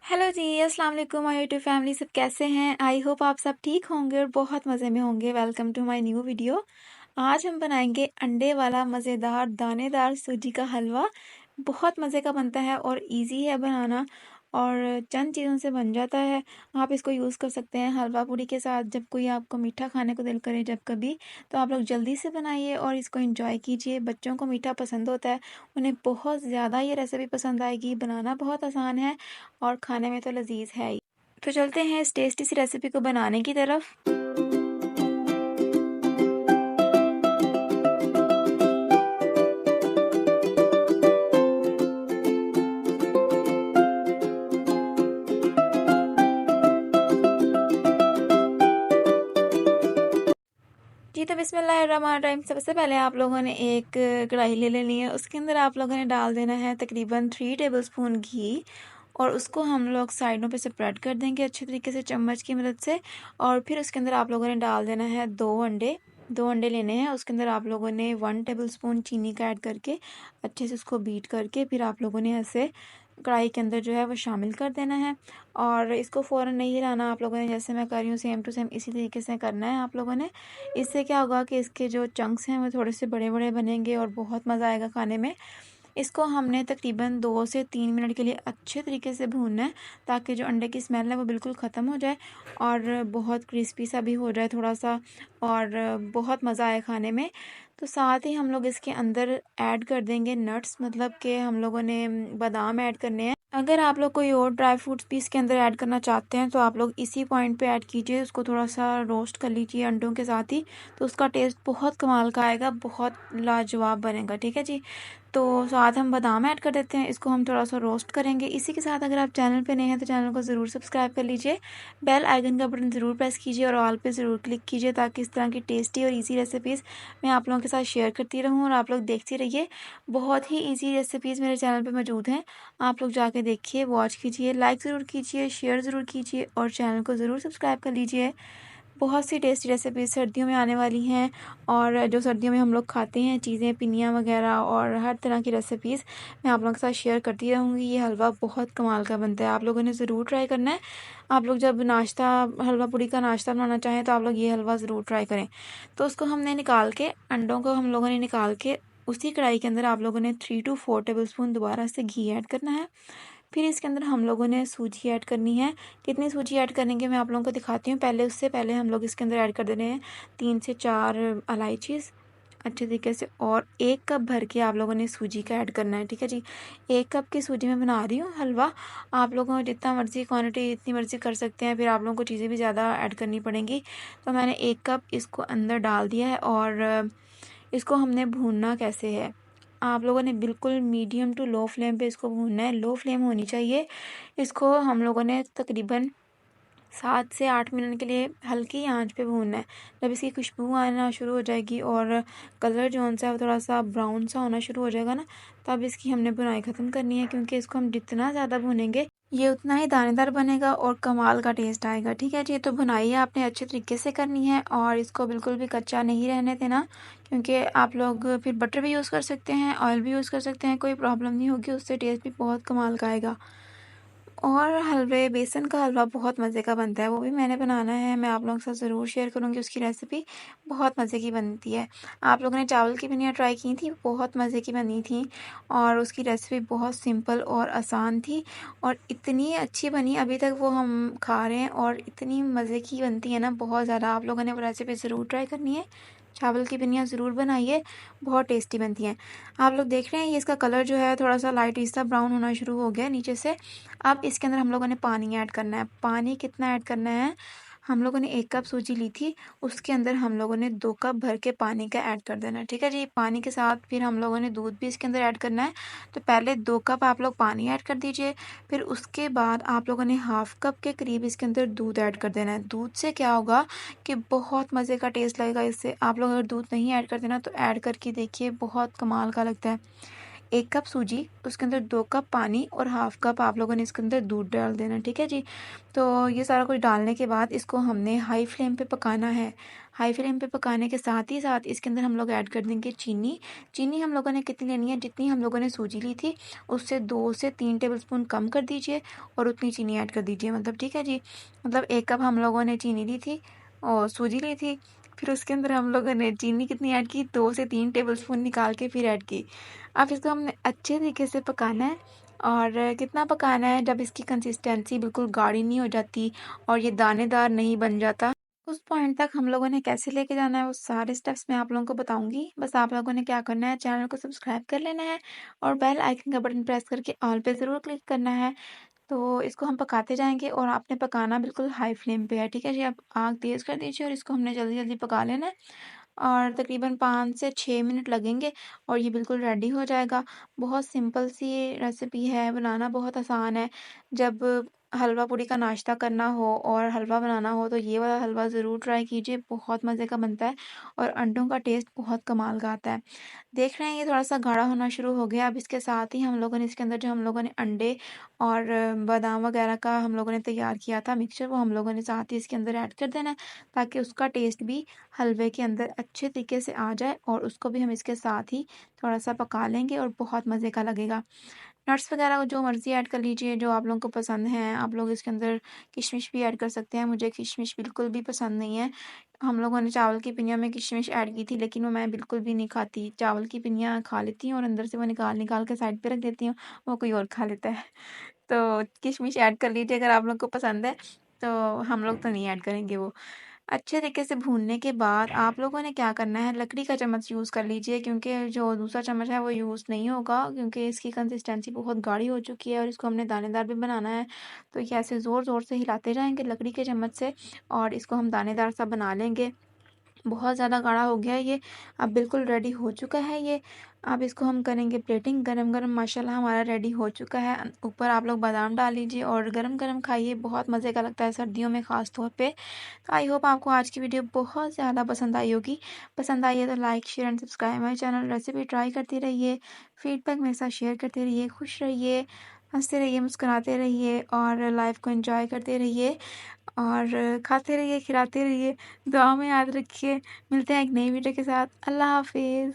Hello जी, अस्सलाम वालेकुम my YouTube family. सब कैसे हैं? आई होप आप सब ठीक होंगे और बहुत मज़े में होंगे। Welcome to my new video. आज हम बनाएंगे अंडे वाला मज़ेदार दानेदार सूजी का हलवा। बहुत मज़े का बनता है और इजी है बनाना और चंद चीज़ों से बन जाता है। आप इसको यूज़ कर सकते हैं हलवा पूड़ी के साथ, जब कोई आपको मीठा खाने को दिल करे जब कभी, तो आप लोग जल्दी से बनाइए और इसको एंजॉय कीजिए। बच्चों को मीठा पसंद होता है, उन्हें बहुत ज़्यादा ये रेसिपी पसंद आएगी। बनाना बहुत आसान है और खाने में तो लजीज है ही। तो चलते हैं इस टेस्टी सी रेसिपी को बनाने की तरफ। जी, तो बिस्मिल्लाहिर्रहमानिर्रहीम। सबसे पहले आप लोगों ने एक कढ़ाई ले लेनी है। उसके अंदर आप लोगों ने डाल देना है तकरीबन 3 टेबलस्पून घी और उसको हम लोग साइडों पे स्प्रेड कर देंगे अच्छे तरीके से चम्मच की मदद से। और फिर उसके अंदर आप लोगों ने डाल देना है 2 अंडे लेने हैं। उसके अंदर आप लोगों ने 1 टेबलस्पून चीनी का ऐड करके अच्छे से उसको बीट करके फिर आप लोगों ने ऐसे कढ़ाई के अंदर जो है वो शामिल कर देना है। और इसको फ़ौरन नहीं हिलाना आप लोगों ने, जैसे मैं कर रही हूँ सेम टू सेम इसी तरीके से करना है आप लोगों ने। इससे क्या होगा कि इसके जो चंक्स हैं वो थोड़े से बड़े बड़े बनेंगे और बहुत मज़ा आएगा खाने में। इसको हमने तकरीबन 2 से 3 मिनट के लिए अच्छे तरीके से भूनना है, ताकि जो अंडे की स्मेल है वो बिल्कुल ख़त्म हो जाए और बहुत क्रिस्पी सा भी हो जाए थोड़ा सा, और बहुत मज़ा आए खाने में। तो साथ ही हम लोग इसके अंदर ऐड कर देंगे नट्स, मतलब कि हम लोगों ने बादाम ऐड करने हैं। अगर आप लोग कोई और ड्राई फ्रूट्स भी इसके अंदर ऐड करना चाहते हैं तो आप लोग इसी पॉइंट पे ऐड कीजिए। उसको थोड़ा सा रोस्ट कर लीजिए अंडों के साथ ही, तो उसका टेस्ट बहुत कमाल का आएगा, बहुत लाजवाब बनेगा। ठीक है जी। तो साथ हम बादाम ऐड कर देते हैं, इसको हम थोड़ा सा रोस्ट करेंगे। इसी के साथ अगर आप चैनल पे नए हैं तो चैनल को ज़रूर सब्सक्राइब कर लीजिए, बेल आइकन का बटन ज़रूर प्रेस कीजिए और ऑल पे ज़रूर क्लिक कीजिए, ताकि इस तरह की टेस्टी और इजी रेसिपीज़ मैं आप लोगों के साथ शेयर करती रहूँ और आप लोग देखते रहिए। बहुत ही ईजी रेसिपीज़ मेरे चैनल पर मौजूद हैं, आप लोग जाके देखिए, वॉच कीजिए, लाइक ज़रूर कीजिए, शेयर ज़रूर कीजिए और चैनल को ज़रूर सब्सक्राइब कर लीजिए। बहुत सी टेस्टी रेसिपीज़ सर्दियों में आने वाली हैं और जो सर्दियों में हम लोग खाते हैं चीज़ें, पिनिया वगैरह और हर तरह की रेसिपीज़ मैं आप लोगों के साथ शेयर करती रहूँगी। ये हलवा बहुत कमाल का बनता है, आप लोगों ने ज़रूर ट्राई करना है। आप लोग जब नाश्ता, हलवा पूड़ी का नाश्ता बनाना चाहें तो आप लोग ये हलवा ज़रूर ट्राई करें। तो उसको हमने निकाल के, अंडों को हम लोगों ने निकाल के उसी कढ़ाई के अंदर आप लोगों ने 3 to 4 टेबलस्पून दोबारा से घी ऐड करना है। फिर इसके अंदर हम लोगों ने सूजी ऐड करनी है। कितनी सूजी ऐड करेंगे मैं आप लोगों को दिखाती हूँ। पहले, उससे पहले हम लोग इसके अंदर ऐड कर देने हैं 3 से 4 इलायचीज़ अच्छे तरीके से, और 1 कप भर के आप लोगों ने सूजी का ऐड करना है। ठीक है जी। 1 कप की सूजी मैं बना रही हूँ हलवा। आप लोगों को जितना मर्ज़ी क्वांटिटी, जितनी मर्ज़ी कर सकते हैं, फिर आप लोगों को चीज़ें भी ज़्यादा ऐड करनी पड़ेंगी। तो मैंने 1 कप इसको अंदर डाल दिया है और इसको हमने भूनना कैसे है, आप लोगों ने बिल्कुल मीडियम टू लो फ्लेम पे इसको भूनना है। लो फ्लेम होनी चाहिए। इसको हम लोगों ने तकरीबन 7 से 8 मिनट के लिए हल्की आंच पे भूनना है। जब इसकी खुशबू आना शुरू हो जाएगी और कलर जो सा है वो थोड़ा सा ब्राउन सा होना शुरू हो जाएगा ना, तब इसकी हमने भुनाई ख़त्म करनी है, क्योंकि इसको हम जितना ज़्यादा भूनेंगे ये उतना ही दानेदार बनेगा और कमाल का टेस्ट आएगा। ठीक है जी। तो भुनाई आपने अच्छे तरीके से करनी है और इसको बिल्कुल भी कच्चा नहीं रहने देना, क्योंकि आप लोग फिर बटर भी यूज़ कर सकते हैं, ऑयल भी यूज़ कर सकते हैं, कोई प्रॉब्लम नहीं होगी, उससे टेस्ट भी बहुत कमाल का आएगा। और हलवे, बेसन का हलवा बहुत मज़े का बनता है, वो भी मैंने बनाना है, मैं आप लोगों के साथ ज़रूर शेयर करूँगी उसकी रेसिपी। बहुत मज़े की बनती है। आप लोगों ने चावल की पिनिया ट्राई की थी, बहुत मज़े की बनी थी और उसकी रेसिपी बहुत सिंपल और आसान थी और इतनी अच्छी बनी, अभी तक वो हम खा रहे हैं और इतनी मज़े की बनती है ना, बहुत ज़्यादा। आप लोगों ने वो रेसिपी ज़रूर ट्राई करनी है, चावल की पिनिया ज़रूर बनाइए, बहुत टेस्टी बनती हैं। आप लोग देख रहे हैं ये इसका कलर जो है थोड़ा सा लाइट सा ब्राउन होना शुरू हो गया नीचे से। अब इसके अंदर हम लोगों ने पानी ऐड करना है। पानी कितना ऐड करना है, हम लोगों ने 1 कप सूजी ली थी, उसके अंदर हम लोगों ने 2 कप भर के पानी का ऐड कर देना है। ठीक है जी। पानी के साथ फिर हम लोगों ने दूध भी इसके अंदर ऐड करना है। तो पहले 2 कप आप लोग पानी ऐड कर दीजिए, फिर उसके बाद आप लोगों ने हाफ कप के करीब इसके अंदर दूध ऐड कर देना है। दूध से क्या होगा कि बहुत मज़े का टेस्ट लगेगा इससे। आप लोग अगर दूध नहीं ऐड करते ना तो ऐड करके देखिए, बहुत कमाल का लगता है। 1 कप सूजी, उसके अंदर 2 कप पानी और हाफ़ कप आप लोगों ने इसके अंदर दूध डाल देना, ठीक है जी। तो ये सारा कुछ डालने के बाद इसको हमने हाई फ्लेम पे पकाना है। हाई फ्लेम पे पकाने के साथ ही साथ इसके अंदर हम लोग ऐड कर देंगे चीनी। चीनी हम लोगों ने कितनी लेनी है, जितनी हम लोगों ने सूजी ली थी उससे 2 से 3 टेबलस्पून कम कर दीजिए और उतनी चीनी ऐड कर दीजिए, मतलब ठीक है जी। मतलब 1 कप हम लोगों ने चीनी ली थी और सूजी ली थी, फिर उसके अंदर हम लोगों ने चीनी कितनी ऐड की, 2 से 3 टेबलस्पून निकाल के फिर ऐड की। अब इसको हमने अच्छे तरीके से पकाना है। और कितना पकाना है, जब इसकी कंसिस्टेंसी बिल्कुल गाढ़ी नहीं हो जाती और ये दानेदार नहीं बन जाता, उस पॉइंट तक हम लोगों ने कैसे लेके जाना है वो सारे स्टेप्स मैं आप लोगों को बताऊंगी। बस आप लोगों ने क्या करना है, चैनल को सब्सक्राइब कर लेना है और बेल आइकन का बटन प्रेस करके ऑल पे ज़रूर क्लिक करना है। तो इसको हम पकाते जाएंगे और आपने पकाना बिल्कुल हाई फ्लेम पे है, ठीक है जी। आप आग तेज़ कर दीजिए और इसको हमने जल्दी जल्दी पका लेना है और तकरीबन 5 से 6 मिनट लगेंगे और ये बिल्कुल रेडी हो जाएगा। बहुत सिंपल सी ये रेसिपी है, बनाना बहुत आसान है। जब हलवा पूड़ी का नाश्ता करना हो और हलवा बनाना हो तो ये वाला हलवा ज़रूर ट्राई कीजिए, बहुत मज़े का बनता है और अंडों का टेस्ट बहुत कमाल का आता है। देख रहे हैं ये थोड़ा-सा गाढ़ा होना शुरू हो गया। अब इसके साथ ही हम लोगों ने इसके अंदर जो हम लोगों ने अंडे और बादाम वगैरह का हम लोगों ने तैयार किया था मिक्सचर, वो हम लोगों ने साथ ही इसके अंदर ऐड कर देना है ताकि उसका टेस्ट भी हलवे के अंदर अच्छे तरीके से आ जाए और उसको भी हम इसके साथ ही थोड़ा-सा पका लेंगे और बहुत मज़े का लगेगा। नट्स वगैरह जो मर्ज़ी ऐड कर लीजिए, जो आप लोगों को पसंद है। आप लोग इसके अंदर किशमिश भी ऐड कर सकते हैं, मुझे किशमिश बिल्कुल भी पसंद नहीं है। हम लोगों ने चावल की पिनियों में किशमिश ऐड की थी लेकिन वो मैं बिल्कुल भी नहीं खाती। चावल की पिनियाँ खा लेती हूँ और अंदर से वो निकाल-निकाल के साइड पे रख देती हूँ, वो कोई और खा लेता है। तो किशमिश ऐड कर लीजिए अगर आप लोग को पसंद है, तो हम लोग तो नहीं ऐड करेंगे वो। अच्छे तरीके से भूनने के बाद आप लोगों ने क्या करना है, लकड़ी का चम्मच यूज़ कर लीजिए क्योंकि जो दूसरा चम्मच है वो यूज़ नहीं होगा क्योंकि इसकी कंसिस्टेंसी बहुत गाढ़ी हो चुकी है और इसको हमने दानेदार भी बनाना है। तो ये ऐसे ज़ोर-ज़ोर से हिलाते जाएँगे लकड़ी के चम्मच से और इसको हम दानेदार सा बना लेंगे। बहुत ज़्यादा गाढ़ा हो गया है ये, अब बिल्कुल रेडी हो चुका है ये। अब इसको हम करेंगे प्लेटिंग, गरम-गरम माशाल्लाह हमारा रेडी हो चुका है। ऊपर आप लोग बादाम डाल लीजिए और गरम-गरम खाइए, बहुत मज़े का लगता है सर्दियों में ख़ास तौर पे। तो आई होप आपको आज की वीडियो बहुत ज़्यादा पसंद आई होगी। पसंद आई है तो like, share and subscribe my channel. Recipe try करते रहिए, फीडबैक मेरे साथ शेयर करते रहिए, खुश रहिए, हँसते रहिए, मुस्कुराते रहिए और लाइफ़ को एंजॉय करते रहिए और खाते रहिए, खिलाते रहिए। दुआ में याद रखिए। मिलते हैं एक नई वीडियो के साथ। अल्लाह हाफ़िज़।